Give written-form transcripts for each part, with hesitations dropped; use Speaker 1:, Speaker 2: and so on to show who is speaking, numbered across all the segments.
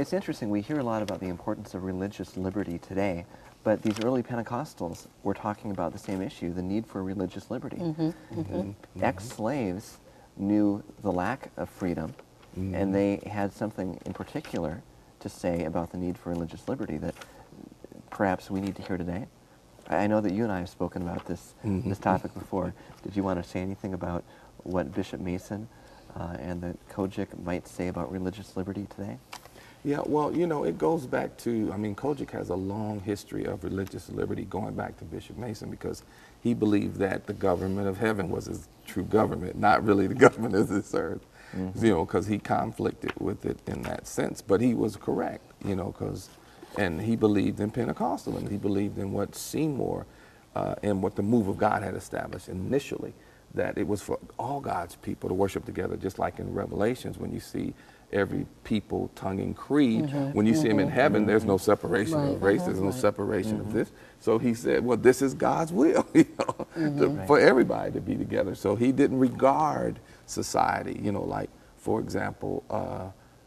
Speaker 1: it's interesting. We hear a lot about the importance of religious liberty today, but these early Pentecostals were talking about the same issue, the need for religious liberty. Ex-slaves knew the lack of freedom, and they had something in particular to say about the need for religious liberty that perhaps we need to hear today. I know that you and I have spoken about this topic before. Did you want to say anything about what Bishop Mason and the Kojic might say about religious liberty today?
Speaker 2: Yeah, well, you know, it goes back to, I mean, Kojic has a long history of religious liberty going back to Bishop Mason, because he believed that the government of heaven was his true government, not really the government of this earth, you know, because he conflicted with it in that sense. But he was correct, you know, and he believed in Pentecostal, and he believed in what Seymour and what the move of God had established initially, that it was for all God's people to worship together, just like in Revelations when you see every people, tongue, and creed. When you see him in heaven, there's no separation of race, there's no separation of this. So he said, well, this is God's will, you know, for everybody to be together. So he didn't regard society, you know, like, for example,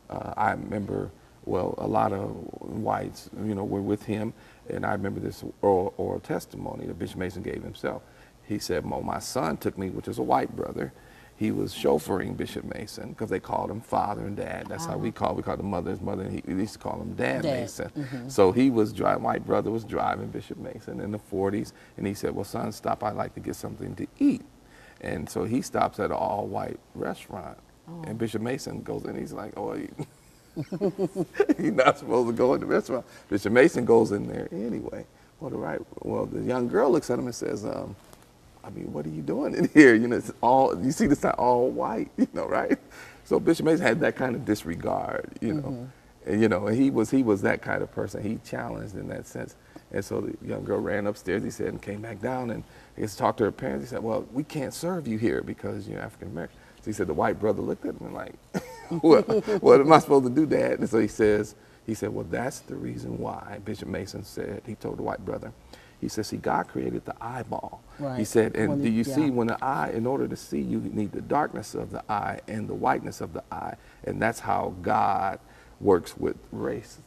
Speaker 2: I remember, well, a lot of whites, you know, were with him, and I remember this oral testimony that Bishop Mason gave himself. He said, well, my son took me, which is a white brother. He was chauffeuring Bishop Mason because they called him father and dad. That's how we called the mother his mother, and he used to call him Dad Mason. So he was driving, white brother was driving Bishop Mason in the 40s, and he said, well, son, stop, I'd like to get something to eat. And so he stops at an all-white restaurant, and Bishop Mason goes in, he's like, oh, he's not supposed to go in the restaurant. Bishop Mason goes in there anyway. Well, the young girl looks at him and says, I mean, what are you doing in here? You know, it's all, you see this not all white, you know, right? So Bishop Mason had that kind of disregard, you know, and, you know, and he was that kind of person. He challenged in that sense. And so the young girl ran upstairs, he said, and came back down, and he talked to her parents. He said, well, we can't serve you here because you're African American. So he said, the white brother looked at him and like, what am I supposed to do, Dad? And so he said, well, that's the reason why. Bishop Mason said, he told the white brother, he says, see, God created the eyeball. He said, and do you see, when the eye, in order to see, you need the darkness of the eye and the whiteness of the eye. And that's how God works with race.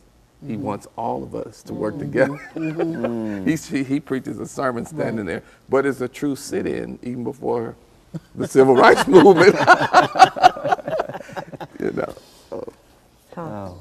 Speaker 2: He wants all of us to work together. He preaches a sermon standing there, but it's a true sit-in even before the civil rights movement. You know.